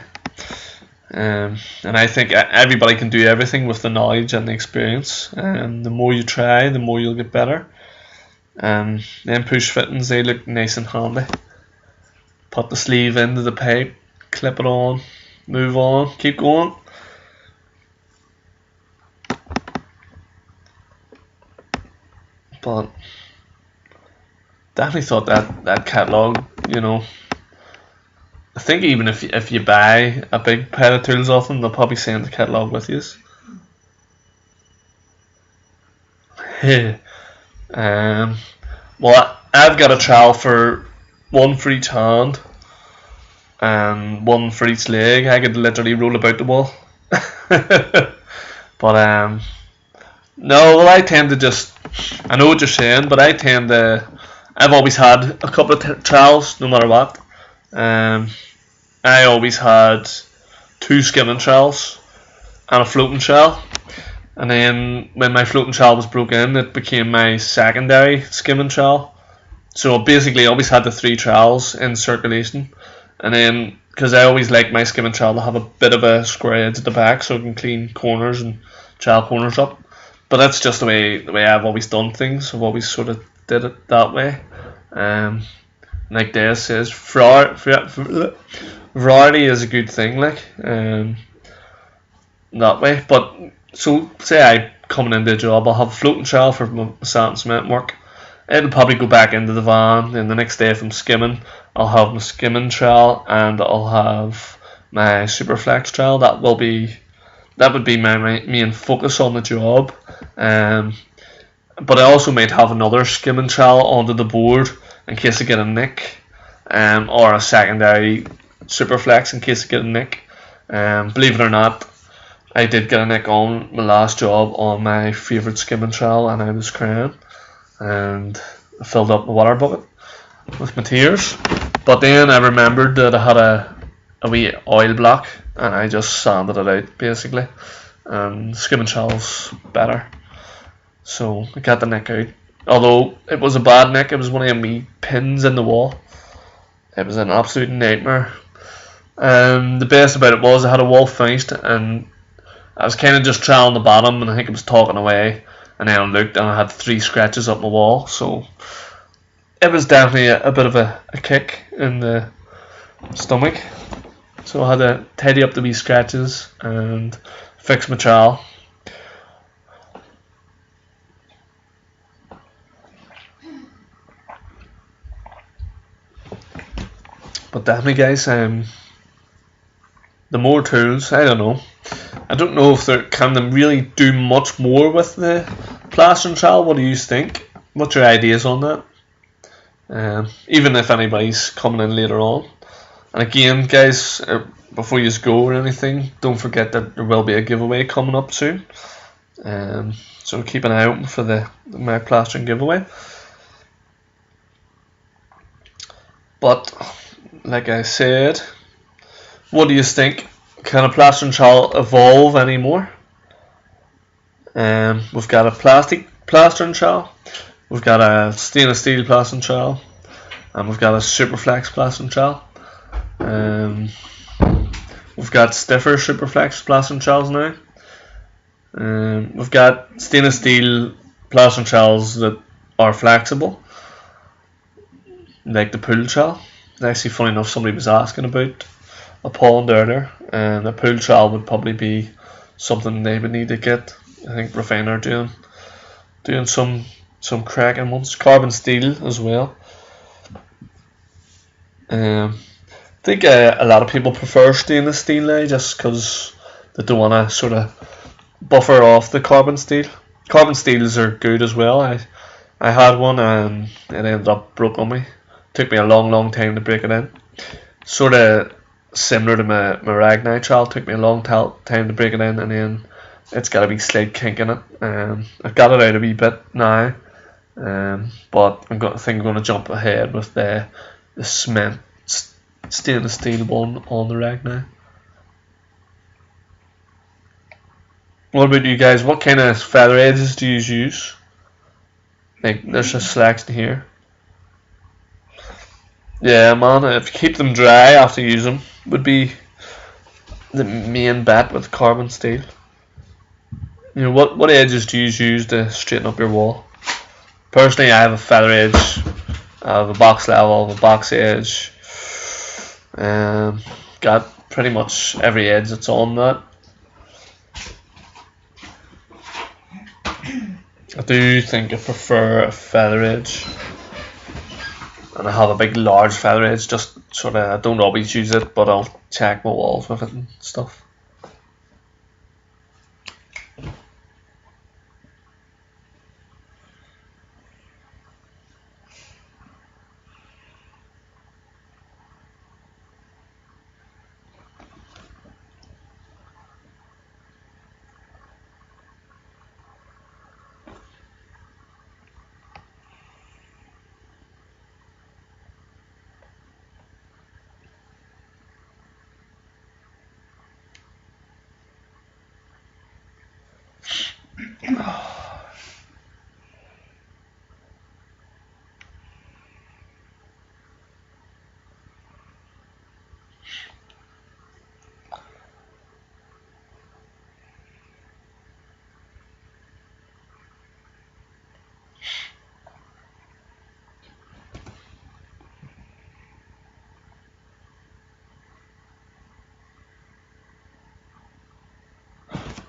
And I think everybody can do everything with the knowledge and the experience. And the more you try, the more you'll get better. And then push fittings, they look nice and handy. Put the sleeve into the pipe, clip it on, move on, keep going. But definitely thought that catalogue, you know, I think even if you buy a big pair of tools off them, they'll probably send the catalogue with you. Well, I've got a trowel for one for each hand and one for each leg. I could literally roll about the wall. But no, well, I tend to just, I know what you're saying, but I've always had a couple of trowels no matter what. I always had 2 skimming trowels and a floating trowel, and then when my floating trowel was broken, it became my secondary skimming trowel. So basically I always had the 3 trowels in circulation, and then because I always like my skimming trowel to have a bit of a square edge at the back so I can clean corners and trowel corners up. But that's just the way I've always done things. I've always sort of did it that way. Like Des says, variety is a good thing, like that way. But so say I coming into a job, I'll have a floating trowel for my sand and cement work. It'll probably go back into the van. Then the next day, if I'm skimming, I'll have my skimming trowel and I'll have my super flex trowel. That would be my main focus on the job. But I also might have another skimming trowel onto the board in case I get a nick, or a secondary super flex in case I get a nick. Believe it or not, I did get a nick on my last job on my favourite skimming trowel, and I was crying, and I filled up my water bucket with my tears. But then I remembered that I had a wee oil block, and I just sanded it out basically, and skimming trowel's better. So I got the nick out. Although it was a bad nick, it was one of them wee pins in the wall. It was an absolute nightmare. The best about it was I had a wall finished, and I was kind of just troweling the bottom, and I think it was talking away. And then I looked, and I had 3 scratches up my wall. So it was definitely a bit of a kick in the stomach. So I had to tidy up the wee scratches and fix my trowel. But definitely, guys, the more tools, I don't know. I don't know if they can really do much more with the plastering trowel. What do you think? What's your ideas on that? Even if anybody's coming in later on. And again, guys, before you go or anything, don't forget that there will be a giveaway coming up soon. So keep an eye open for the my plastering giveaway. But like I said, what do you think? Can a plastering trowel evolve anymore? We've got a plastic plastering trowel, we've got a stainless steel plastering trowel, and we've got a super flex plastering trowel. We've got stiffer super flex plastering trowels now. We've got stainless steel plastering trowels that are flexible, like the pool trowel. Actually, funny enough, somebody was asking about a pond earlier, and a pool trowel would probably be something they would need to get. I think REFINA are doing some cracking ones. Carbon steel as well. I think a lot of people prefer stainless steel now, just because they don't want to sort of buffer off the carbon steel. Carbon steels are good as well. I had one and it ended up broke on me. Took me a long time to break it in. Sort of similar to my Ragnite trowel. Took me a long time to break it in, and then it's got a wee slight kink in it. I've got it out a wee bit now, but I think I'm going to jump ahead with the cement stainless steel one on the Ragnite. What about you guys? What kind of feather edges do you use? Like, there's a selection here. Yeah, man, if you keep them dry after you use them, would be the main bet with carbon steel. You know, what edges do you use to straighten up your wall? Personally, I have a feather edge, I have a box level, I have a box edge. Got pretty much every edge that's on that. I do think I prefer a feather edge, and I have a big large feather edge. Just sort of, I don't always use it, but I'll check my walls with it and stuff.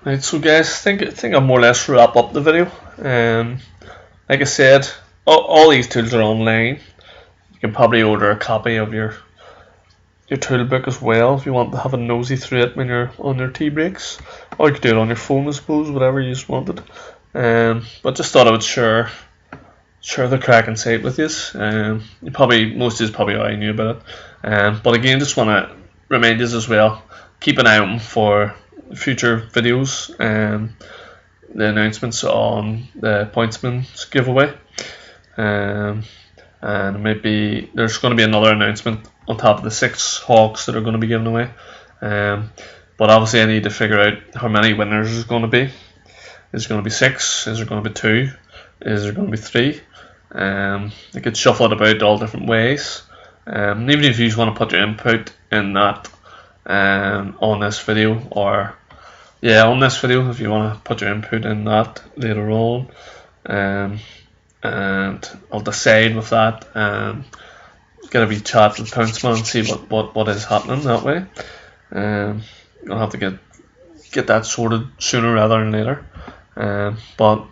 Right, so guys, I think I'll more or less wrap up the video. Like I said, all these tools are online. You can probably order a copy of your tool book as well if you want to have a nosy through it when you're on your tea breaks, or you could do it on your phone, I suppose, whatever you just wanted. But just thought I would share the cracking site with you. Most of you probably already knew about it. But again, just want to remind you as well, keep an eye open for future videos, the announcements on the POINTSMAN giveaway, and maybe there's going to be another announcement on top of the 6 hawks that are going to be given away. But obviously I need to figure out how many winners there's going to be. Is there going to be 6? Is there going to be 2? Is there going to be 3? You could shuffle it about all different ways. Even if you just want to put your input in that on this video, or on this video, if you want to put your input in that later on, and I'll decide with that and get a wee chat with POINTSMAN and see what is happening that way. I'll have to get that sorted sooner rather than later. But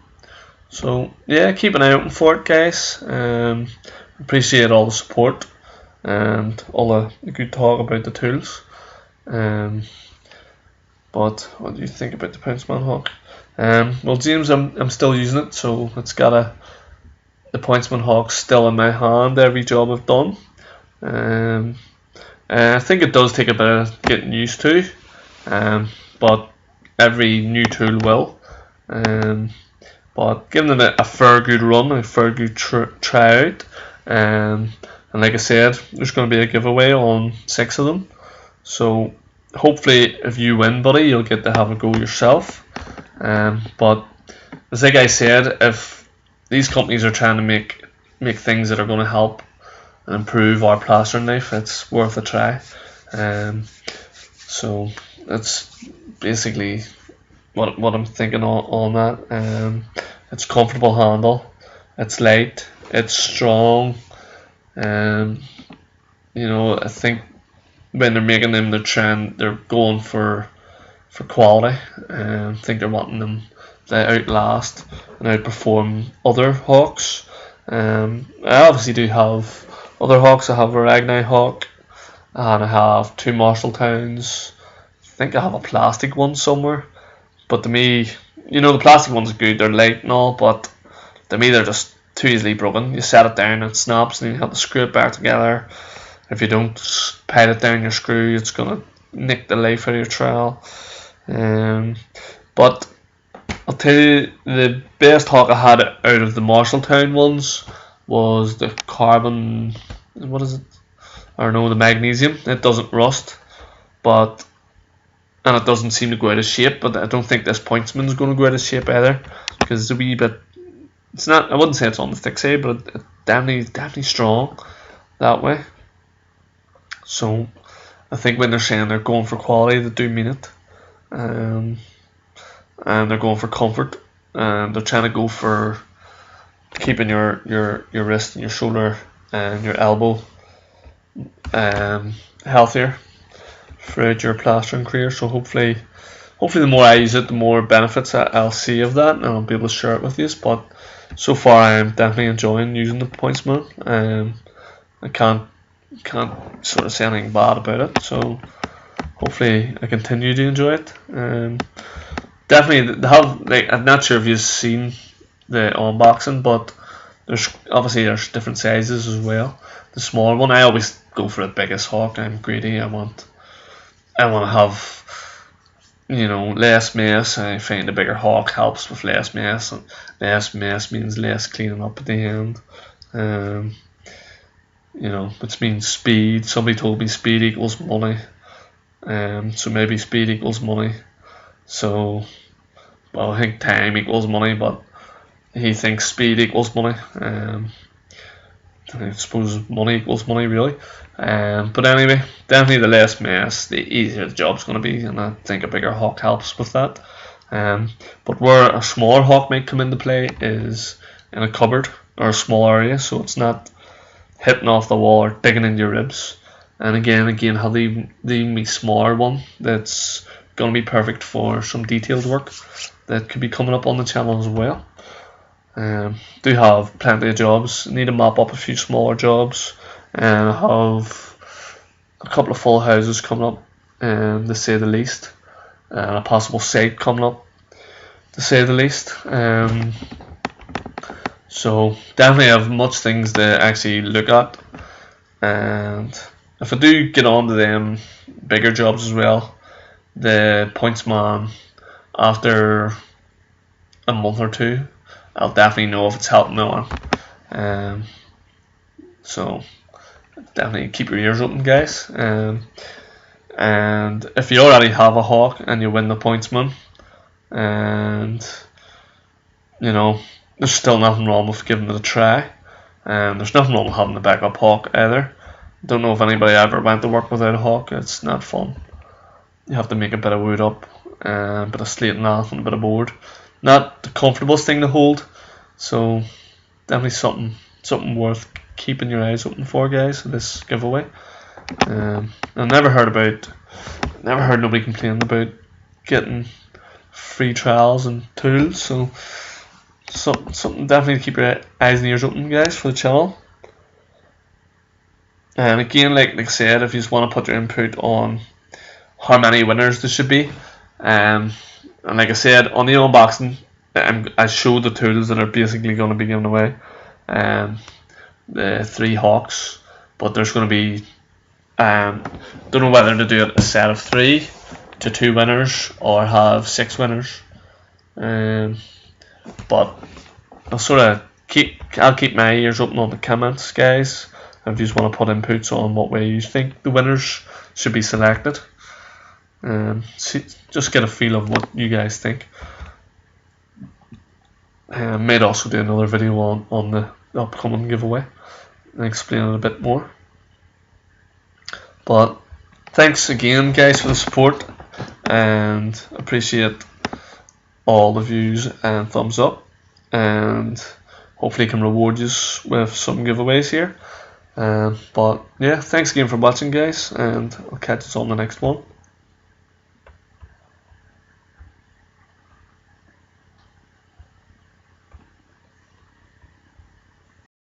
so yeah, keep an eye open for it, guys. Appreciate all the support. and all the good talk about the tools. But what do you think about the POINTSMAN hawk? Well, James, I'm still using it, so it's got the POINTSMAN hawk still in my hand every job I've done. I think it does take a bit of getting used to, but every new tool will. But giving it a fair good run, a fair good try out, and like I said, there's going to be a giveaway on 6 of them. So hopefully, if you win, buddy, you'll get to have a go yourself. But as like I said, if these companies are trying to make things that are going to help and improve our plastering life, it's worth a try. So that's basically what I'm thinking on that. It's comfortable handle, it's light, it's strong. You know, I think when they're making them, they're going for quality. I think they're wanting them to outlast and outperform other hawks. I obviously do have other hawks. I have a Ragnai hawk, and I have 2 Marshalltowns. I think I have a plastic one somewhere. But to me, you know, the plastic one's good. They're light and all, but to me they're just too easily broken. You set it down, it snaps, and you have to screw it back together. If you don't pile it down your screw, it's gonna nick the life out of your trowel. But I'll tell you, the best hawk I had out of the Marshalltown ones was the carbon. What is it? I don't know, the magnesium. It doesn't rust, and it doesn't seem to go out of shape. But I don't think this POINTSMAN is going to go out of shape either, because it's a wee bit. It's not. I wouldn't say it's on the thick side, but it's definitely strong that way. So I think when they're saying they're going for quality, they do mean it. And they're going for comfort, and they're trying to go for keeping your wrist and your shoulder and your elbow healthier throughout your plastering career. So hopefully the more I use it, the more benefits I'll see of that, and I'll be able to share it with you. But so far I'm definitely enjoying using the POINTSMAN. I can't sort of say anything bad about it, so hopefully I continue to enjoy it. Definitely they have, like, I'm not sure if you've seen the unboxing, but there's different sizes as well. The smaller one, I always go for the biggest hawk. I'm greedy. I want to have, you know, less mess. I find the bigger hawk helps with less mess, and less mess means less cleaning up at the end. You know, which means speed. Somebody told me speed equals money. So maybe speed equals money. So, well, I think time equals money, but he thinks speed equals money. I suppose money equals money, really. But anyway, definitely the less mess, the easier the job's going to be, and I think a bigger hawk helps with that. But where a smaller hawk might come into play is in a cupboard or a small area, so it's not hitting off the wall or digging into your ribs. And again, have the smaller one that's going to be perfect for some detailed work that could be coming up on the channel as well. Do have plenty of jobs. Need to mop up a few smaller jobs, and I have a couple of full houses coming up, to say the least, and a possible site coming up, to say the least. So definitely have much things to actually look at, and if I do get on to them bigger jobs as well, the POINTSMAN, after a month or two, I'll definitely know if it's helping me on. So definitely keep your ears open, guys. And if you already have a hawk and you win the POINTSMAN, and you know, there's still nothing wrong with giving it a try. And there's nothing wrong with having a backup hawk either. Don't know if anybody ever went to work without a hawk. It's not fun. You have to make a bit of wood up, a bit of slate and earth, and a bit of board. Not the comfortablest thing to hold, so definitely something worth keeping your eyes open for, guys. This giveaway. I never heard nobody complaining about getting free trowels and tools. So something definitely to keep your eyes and ears open, guys, for the channel. And again, like I said, if you just want to put your input on how many winners there should be, and like I said on the unboxing, I showed the tools that are basically going to be given away, the 3 hawks, but there's going to be don't know whether to do it a set of 3 to 2 winners or have 6 winners, but I'll keep my ears open on the comments, guys. If you just want to put inputs on what way you think the winners should be selected, just get a feel of what you guys think. I might also do another video on the upcoming giveaway and explain it a bit more. But thanks again, guys, for the support, and appreciate all the views and thumbs up, and hopefully can reward you with some giveaways here. But yeah, thanks again for watching, guys, and I'll catch you on the next one.